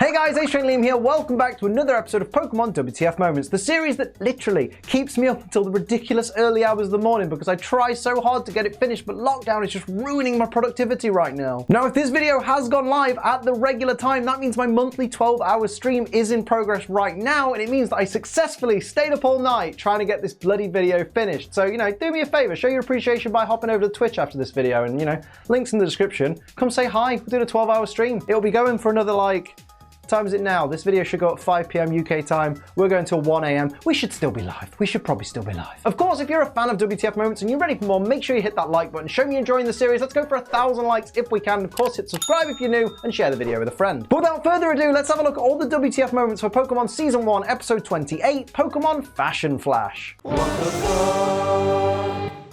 Hey guys, S01E28 here, welcome back to another episode of Pokémon WTF Moments, the series that literally keeps me up until the ridiculous early hours of the morning because I try so hard to get it finished, but lockdown is just ruining my productivity right now. Now, if this video has gone live at the regular time, that means my monthly 12-hour stream is in progress right now, and it means that I successfully stayed up all night trying to get this bloody video finished. So, do me a favor, show your appreciation by hopping over to Twitch after this video, and, links in the description. Come say hi, we're doing a 12-hour stream. It'll be going for another, what time is it now? This video should go at 5 PM UK time. We're going till 1 AM. We should still be live. We should probably still be live. Of course, if you're a fan of WTF Moments and you're ready for more, make sure you hit that like button. Show me you're enjoying the series. Let's go for 1,000 likes if we can. Of course, hit subscribe if you're new and share the video with a friend. But without further ado, let's have a look at all the WTF Moments for Pokemon Season 1, Episode 28, Pokemon Fashion Flash.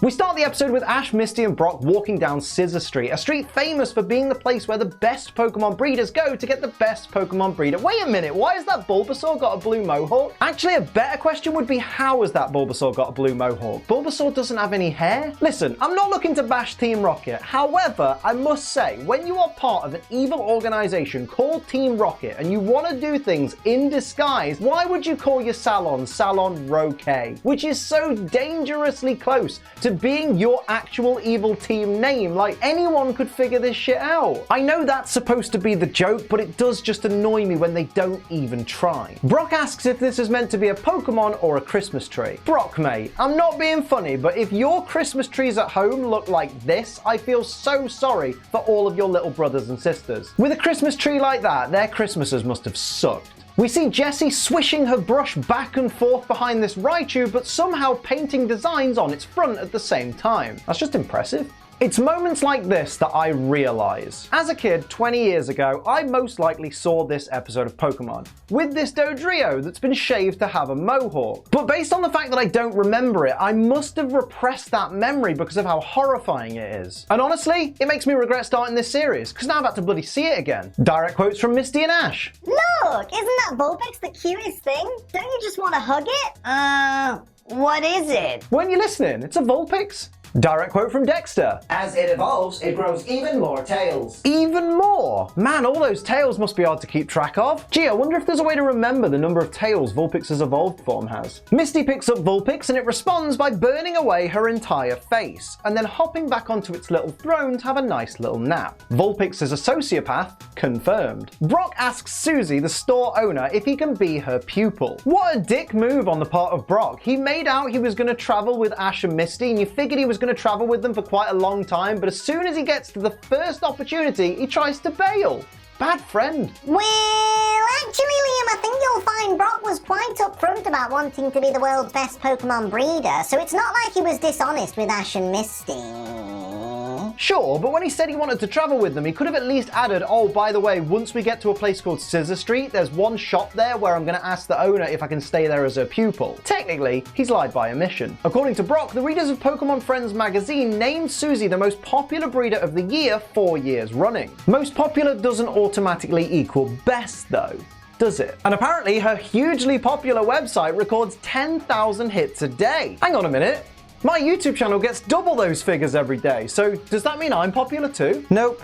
We start the episode with Ash, Misty, and Brock walking down Scissor Street, a street famous for being the place where the best Pokemon breeders go to get the best Pokemon breeder. Wait a minute, why has that Bulbasaur got a blue mohawk? Actually, a better question would be, how has that Bulbasaur got a blue mohawk? Bulbasaur doesn't have any hair? Listen, I'm not looking to bash Team Rocket. However, I must say, when you are part of an evil organization called Team Rocket and you want to do things in disguise, why would you call your Salon Salon Roquet, which is so dangerously close to being your actual evil team name? Like, anyone could figure this shit out. I know that's supposed to be the joke, but it does just annoy me when they don't even try. Brock asks if this is meant to be a Pokemon or a Christmas tree. Brock, mate, I'm not being funny, but if your Christmas trees at home look like this, I feel so sorry for all of your little brothers and sisters. With a Christmas tree like that, their Christmases must have sucked. We see Jessie swishing her brush back and forth behind this Raichu, but somehow painting designs on its front at the same time. That's just impressive. It's moments like this that I realize. As a kid 20 years ago, I most likely saw this episode of Pokemon with this Dodrio that's been shaved to have a mohawk. But based on the fact that I don't remember it, I must have repressed that memory because of how horrifying it is. And honestly, it makes me regret starting this series because now I've had to bloody see it again. Direct quotes from Misty and Ash. Look, isn't that Vulpix the cutest thing? Don't you just want to hug it? What is it? Weren't you listening? It's a Vulpix. Direct quote from Dexter. As it evolves, it grows even more tails. Even more? Man, all those tails must be hard to keep track of. Gee, I wonder if there's a way to remember the number of tails Vulpix's evolved form has. Misty picks up Vulpix and it responds by burning away her entire face, and then hopping back onto its little throne to have a nice little nap. Vulpix is a sociopath, confirmed. Brock asks Suzy, the store owner, if he can be her pupil. What a dick move on the part of Brock. He made out he was going to travel with Ash and Misty, and you figured he was going to travel with them for quite a long time, but as soon as he gets to the first opportunity, he tries to bail. Bad friend. Well, actually, Liam, I think you'll find Brock was quite upfront about wanting to be the world's best Pokemon breeder, so it's not like he was dishonest with Ash and Misty. Sure, but when he said he wanted to travel with them, he could have at least added, oh, by the way, once we get to a place called Scissor Street, there's one shop there where I'm going to ask the owner if I can stay there as a pupil. Technically, he's lied by omission. According to Brock, the readers of Pokemon Friends magazine named Suzy the most popular breeder of the year 4 years running. Most popular doesn't automatically equal best, though, does it? And apparently, her hugely popular website records 10,000 hits a day. Hang on a minute. My YouTube channel gets double those figures every day, so does that mean I'm popular too? Nope.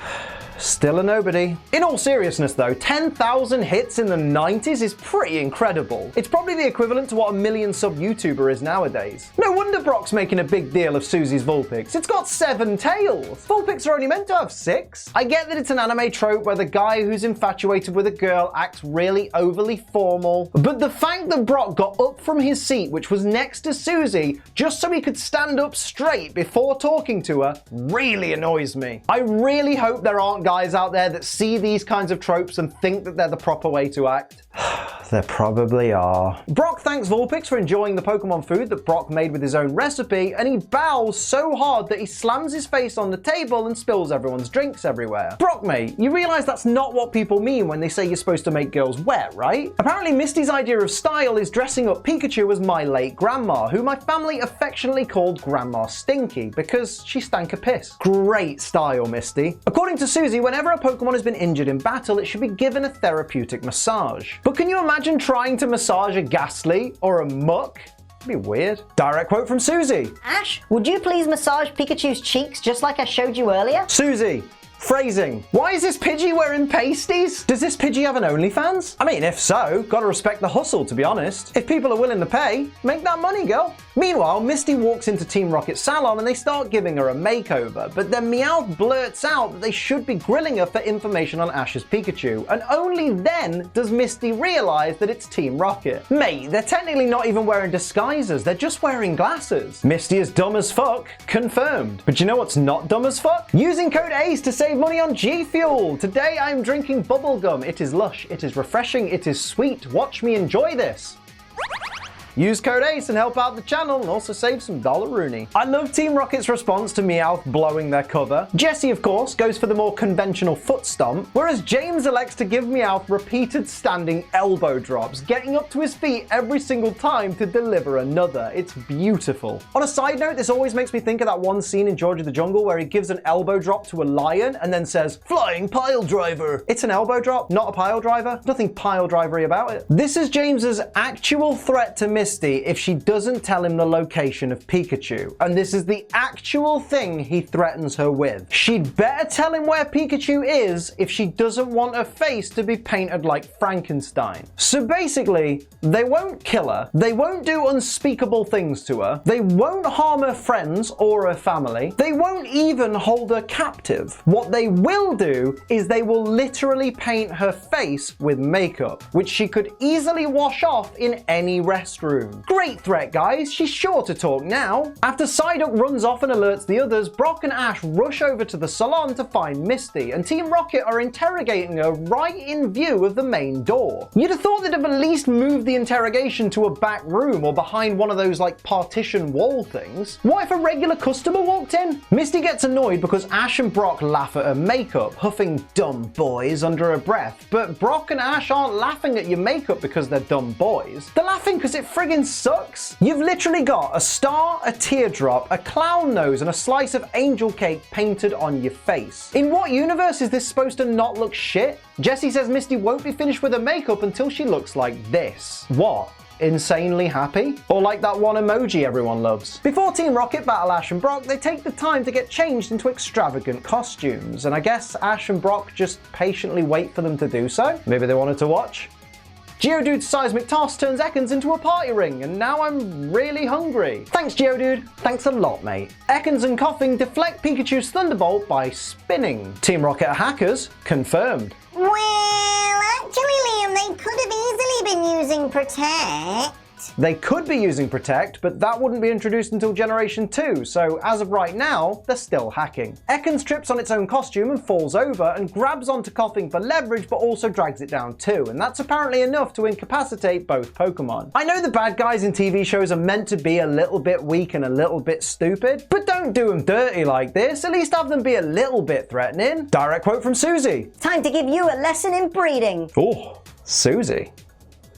Still a nobody. In all seriousness though, 10,000 hits in the 90s is pretty incredible. It's probably the equivalent to what a million sub YouTuber is nowadays. No wonder Brock's making a big deal of Suzy's Vulpix. It's got 7 tails. Vulpix are only meant to have 6. I get that it's an anime trope where the guy who's infatuated with a girl acts really overly formal, but the fact that Brock got up from his seat, which was next to Suzy, just so he could stand up straight before talking to her, really annoys me. I really hope there aren't guys out there that see these kinds of tropes and think that they're the proper way to act. There probably are. Brock thanks Vulpix for enjoying the Pokemon food that Brock made with his own recipe, and he bows so hard that he slams his face on the table and spills everyone's drinks everywhere. Brock, mate, you realize that's not what people mean when they say you're supposed to make girls wet, right? Apparently Misty's idea of style is dressing up Pikachu as my late grandma, who my family affectionately called Grandma Stinky because she stank a piss. Great style, Misty. According to Suzy, whenever a Pokemon has been injured in battle, it should be given a therapeutic massage. But can you imagine trying to massage a Ghastly or a Muck? It'd be weird. Direct quote from Suzy. Ash, would you please massage Pikachu's cheeks just like I showed you earlier? Suzy, Phrasing. Why is this Pidgey wearing pasties? Does this Pidgey have an OnlyFans? I mean, if so, gotta respect the hustle, to be honest. If people are willing to pay, make that money, girl. Meanwhile, Misty walks into Team Rocket's salon and they start giving her a makeover, but then Meowth blurts out that they should be grilling her for information on Ash's Pikachu, and only then does Misty realize that it's Team Rocket. Mate, they're technically not even wearing disguises, they're just wearing glasses. Misty is dumb as fuck, confirmed. But you know what's not dumb as fuck? Using code ACE to save money on G Fuel. Today I'm drinking bubblegum. It is lush, it is refreshing, it is sweet. Watch me enjoy this. Use code ACE and help out the channel and also save some $1 I love Team Rocket's response to Meowth blowing their cover. Jessie, of course, goes for the more conventional foot stomp, whereas James elects to give Meowth repeated standing elbow drops, getting up to his feet every single time to deliver another. It's beautiful. On a side note, this always makes me think of that one scene in George of the Jungle where he gives an elbow drop to a lion and then says, "Flying pile driver." It's an elbow drop, not a pile driver. Nothing pile drivery about it. This is James's actual threat to Misty if she doesn't tell him the location of Pikachu, and this is the actual thing he threatens her with. She'd better tell him where Pikachu is if she doesn't want her face to be painted like Frankenstein. So basically, they won't kill her, they won't do unspeakable things to her, they won't harm her friends or her family, they won't even hold her captive. What they will do is they will literally paint her face with makeup, which she could easily wash off in any restroom. Great threat, guys. She's sure to talk now. After Psyduck runs off and alerts the others, Brock and Ash rush over to the salon to find Misty, and Team Rocket are interrogating her right in view of the main door. You'd have thought they'd have at least moved the interrogation to a back room or behind one of those like partition wall things. What if a regular customer walked in? Misty gets annoyed because Ash and Brock laugh at her makeup, huffing "dumb boys" under her breath, but Brock and Ash aren't laughing at your makeup because they're dumb boys. They're laughing because it friggin' sucks. You've literally got a star, a teardrop, a clown nose, and a slice of angel cake painted on your face. In what universe is this supposed to not look shit? Jessie says Misty won't be finished with her makeup until she looks like this. What? Insanely happy? Or like that one emoji everyone loves? Before Team Rocket battle Ash and Brock, they take the time to get changed into extravagant costumes, and I guess Ash and Brock just patiently wait for them to do so. Maybe they wanted to watch. Geodude's seismic toss turns Ekans into a party ring, and now I'm really hungry. Thanks, Geodude. Thanks a lot, mate. Ekans and Coughing deflect Pikachu's Thunderbolt by spinning. Team Rocket are hackers, confirmed. Well, actually, Liam, they could have easily been using Protect. They could be using Protect, but that wouldn't be introduced until Generation 2, so as of right now, they're still hacking. Ekans trips on its own costume and falls over and grabs onto Coughing for leverage, but also drags it down too, and that's apparently enough to incapacitate both Pokemon. I know the bad guys in TV shows are meant to be a little bit weak and a little bit stupid, but don't do them dirty like this, at least have them be a little bit threatening. Direct quote from Suzy. Time to give you a lesson in breeding. Oh, Suzy.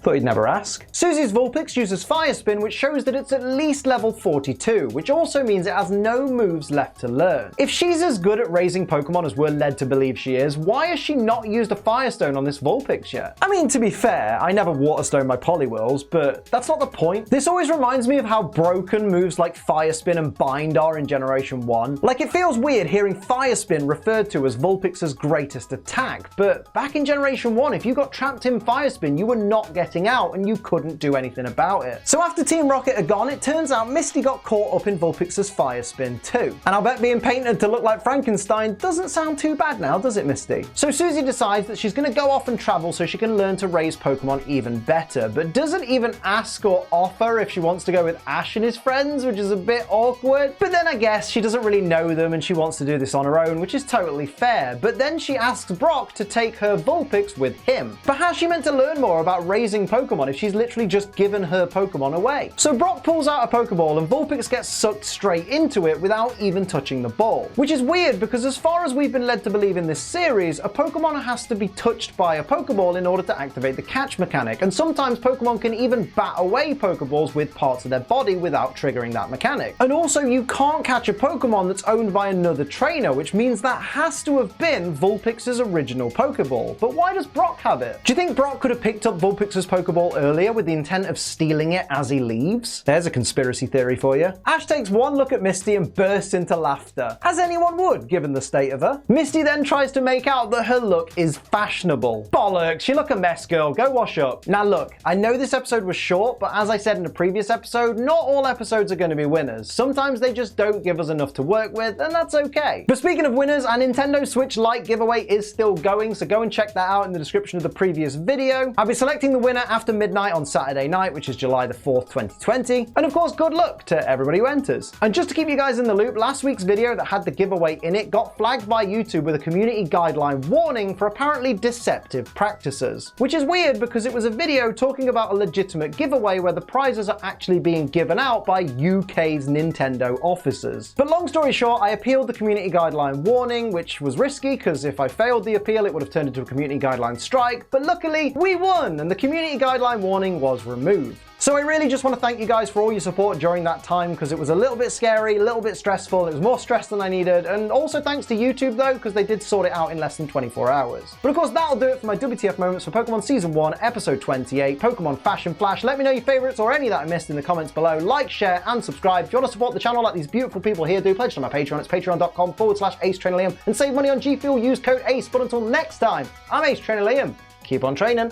Thought you'd never ask. Suzy's Vulpix uses Fire Spin, which shows that it's at least level 42, which also means it has no moves left to learn. If she's as good at raising Pokemon as we're led to believe she is, why has she not used a Fire Stone on this Vulpix yet? I mean, to be fair, I never Water Stone my Poliwhirls, but that's not the point. This always reminds me of how broken moves like Fire Spin and Bind are in Generation 1. Like, it feels weird hearing Fire Spin referred to as Vulpix's greatest attack, but back in Generation 1, if you got trapped in Fire Spin, you were not getting out and you couldn't do anything about it. So after Team Rocket are gone, it turns out Misty got caught up in Vulpix's Fire Spin too. And I'll bet being painted to look like Frankenstein doesn't sound too bad now, does it, Misty? So Suzy decides that she's going to go off and travel so she can learn to raise Pokemon even better, but doesn't even ask or offer if she wants to go with Ash and his friends, which is a bit awkward. But then I guess she doesn't really know them and she wants to do this on her own, which is totally fair. But then she asks Brock to take her Vulpix with him. But how's she meant to learn more about raising Pokemon if she's literally just given her Pokemon away? So Brock pulls out a Pokeball and Vulpix gets sucked straight into it without even touching the ball. Which is weird because as far as we've been led to believe in this series, a Pokemon has to be touched by a Pokeball in order to activate the catch mechanic, and sometimes Pokemon can even bat away Pokeballs with parts of their body without triggering that mechanic. And also you can't catch a Pokemon that's owned by another trainer, which means that has to have been Vulpix's original Pokeball. But why does Brock have it? Do you think Brock could have picked up Vulpix's Pokeball earlier with the intent of stealing it as he leaves? There's a conspiracy theory for you. Ash takes one look at Misty and bursts into laughter, as anyone would, given the state of her. Misty then tries to make out that her look is fashionable. Bollocks, you look a mess, girl. Go wash up. Now look, I know this episode was short, but as I said in a previous episode, not all episodes are going to be winners. Sometimes they just don't give us enough to work with, and that's okay. But speaking of winners, our Nintendo Switch Lite giveaway is still going, so go and check that out in the description of the previous video. I'll be selecting the winner after midnight on Saturday night, which is July the 4th, 2020. And of course, good luck to everybody who enters. And just to keep you guys in the loop, last week's video that had the giveaway in it got flagged by YouTube with a community guideline warning for apparently deceptive practices. Which is weird because it was a video talking about a legitimate giveaway where the prizes are actually being given out by UK's Nintendo officers. But long story short, I appealed the community guideline warning, which was risky because if I failed the appeal, it would have turned into a community guideline strike. But luckily, we won and the community guideline warning was removed. So I really just want to thank you guys for all your support during that time because it was a little bit scary, a little bit stressful, it was more stress than I needed, and also thanks to YouTube though because they did sort it out in less than 24 hours. But of course that'll do it for my WTF moments for Pokemon Season 1, Episode 28, Pokemon Fashion Flash. Let me know your favourites or any that I missed in the comments below. Like, share and subscribe. If you want to support the channel like these beautiful people here do, pledge to my Patreon. It's patreon.com/AceTrainerLiam and save money on G Fuel. Use code ACE. But until next time, I'm Ace Trainer Liam. Keep on training.